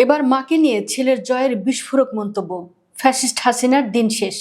এবার মাকে নিয়ে ছেলের জয়ের বিস্ফোরক মন্তব্য, ফ্যাসিস্ট হাসিনার দিন শেষ।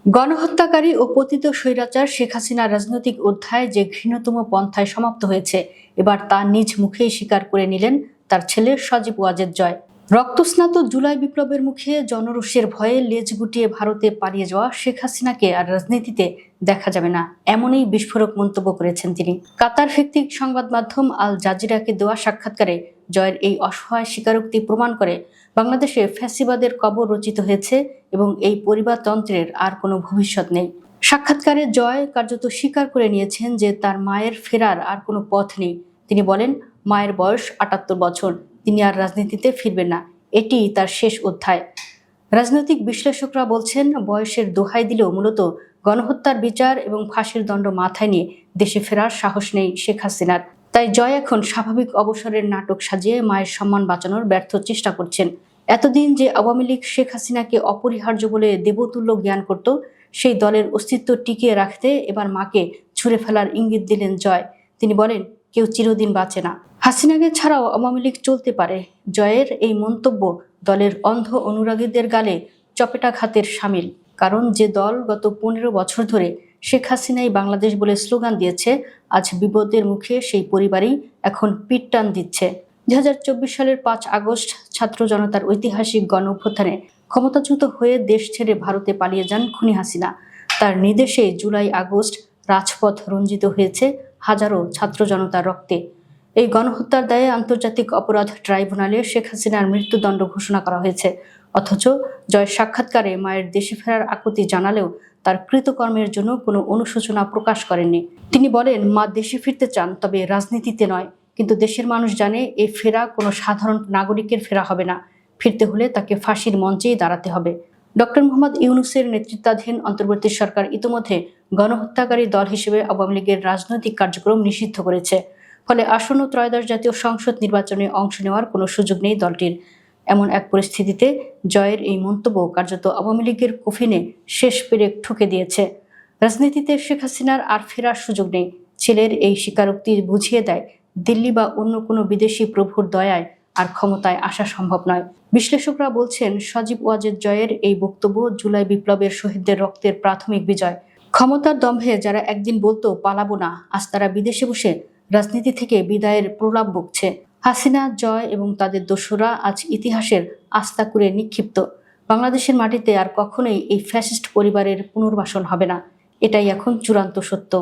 গণহত্যাকারী ও পতিত স্বৈরাচার শেখ হাসিনার রাজনৈতিক অধ্যায় যে ঘৃণ্যতম পন্থায় সমাপ্ত হয়েছে, এবার তা নিজ মুখেই স্বীকার করে নিলেন তার ছেলে সজীব ওয়াজেদ জয়। রক্তস্নাত জুলাই বিপ্লবের মুখে জনরোষের ভয়ে লেজ গুটিয়ে ভারতে পালিয়ে যাওয়া শেখ হাসিনাকে আর রাজনীতিতে দেখা যাবে না, এমনই বিস্ফোরক মন্তব্য করেছেন তিনি। কাতার ভিত্তিক সংবাদ মাধ্যম আল জাজিরাকে দেওয়া সাক্ষাৎকারে জয়ের এই অসহায় স্বীকারোক্তি প্রমাণ করে বাংলাদেশে ফ্যাসিবাদের কবর রচিত হয়েছে এবং এই পরিবারতন্ত্রের আর কোনো ভবিষ্যৎ নেই। সাক্ষাৎকারে জয় কার্যত স্বীকার করে নিয়েছেন যে তার মায়ের ফেরার আর কোনো পথ নেই। তিনি বলেন, মায়ের বয়স ৭৮ বছর, তিনি আর রাজনীতিতে ফিরবেন না, এটি তার শেষ অধ্যায়। রাজনৈতিক বিশ্লেষকরা বলছেন, বয়সের দোহাই দিলেও মূলত গণহত্যার বিচার এবং ফাঁসির দণ্ড মাথায় নিয়ে দেশে ফেরার সাহস নেই শেখ হাসিনার। তাই জয় এখন স্বাভাবিক অবসরের নাটক সাজিয়ে মায়ের সম্মান বাঁচানোর ব্যর্থ চেষ্টা করছেন। এতদিন যে আওয়ামী লীগ শেখ হাসিনাকে অপরিহার্য বলে দেবতুল্য জ্ঞান করত, সেই দলের অস্তিত্ব টিকিয়ে রাখতে এবার মাকে ছুঁড়ে ফেলার ইঙ্গিত দিলেন জয়। তিনি বলেন, কেউ চিরদিন বাঁচে না, হাসিনাকে ছাড়াও আওয়ামী লীগ চলতে পারে। জয়ের এই মন্তব্য দলের অন্ধ অনুরাগীদের গালে চপেটাঘাতের শামিল। কারণ যে দল গত ১৫ বছর ধরে শেখ হাসিনাই বাংলাদেশ বলে স্লোগান দিয়েছে, আজ বিপদের মুখে সেই পরিবারই এখন পিঠ টান দিচ্ছে। ২০২৪ সালের ৫ আগস্ট ছাত্র জনতার ঐতিহাসিক গণ অভ্যুত্থানে ক্ষমতাচ্যুত হয়ে দেশ ছেড়ে ভারতে পালিয়ে যান খুনি হাসিনা। তার নির্দেশে জুলাই আগস্ট রাজপথ রঞ্জিত হয়েছে হাজারো ছাত্র জনতার রক্তে। এই গণহত্যার দায়ে আন্তর্জাতিক অপরাধ ট্রাইব্যুনালে শেখ হাসিনার মৃত্যুদণ্ড ঘোষণা করা হয়েছে। অথচ জয় সাক্ষাৎকারে মায়ের দেশে ফেরার আকুতি জানালেও তার কৃতকর্মের জন্য কোনো অনুশোচনা প্রকাশ করেননি। তিনি বলেন, মা দেশে ফিরতে চান, তবে রাজনীতিতে নয়। কিন্তু দেশের মানুষ জানে এই ফেরা কোনো সাধারণ নাগরিকের ফেরা হবে না। ফিরতে হলে তাকে ফাঁসির মঞ্চেই দাঁড়াতে হবে। ডক্টর মোহাম্মদ ইউনূসের নেতৃত্বাধীন অন্তর্বর্তী সরকার ইতোমধ্যে গণহত্যাকারী দল হিসেবে আওয়ামী লীগের রাজনৈতিক কার্যক্রম নিষিদ্ধ করেছে। ফলে আসন্ন ত্রয়োদশ জাতীয় সংসদ নির্বাচনে অংশ নেওয়ার কোনো সুযোগ নেই দলটির। এমন এক পরিস্থিতিতে জয়ের এই মন্তব্য কার্যত আওয়ামী লীগের কফিনে শেষ পেরেক ঠুকে দিয়েছে। রাজনীতিতে শেখ হাসিনার আর ফেরার সুযোগ নেই। ছেলের এই স্বীকারোক্তি বুঝিয়ে দেয়, দিল্লি বা অন্য কোনো বিদেশি প্রভুর দয়ায় আর ক্ষমতায় আসা সম্ভব নয়। বিশ্লেষকরা বলছেন, সজীব ওয়াজেদ জয়ের এই বক্তব্য জুলাই বিপ্লবের শহীদদের রক্তের প্রাথমিক বিজয়। ক্ষমতার দম্ভে যারা একদিন বলতো পালাবো না, আজ তারা বিদেশে বসে রাজনীতি থেকে বিদায়ের প্রলাপ বকছে। হাসিনা, জয় এবং তাদের দোসররা আজ ইতিহাসের আস্তাকুড়ে নিক্ষিপ্ত। বাংলাদেশের মাটিতে আর কখনোই এই ফ্যাসিস্ট পরিবারের পুনর্বাসন হবে না, এটাই এখন চূড়ান্ত সত্য।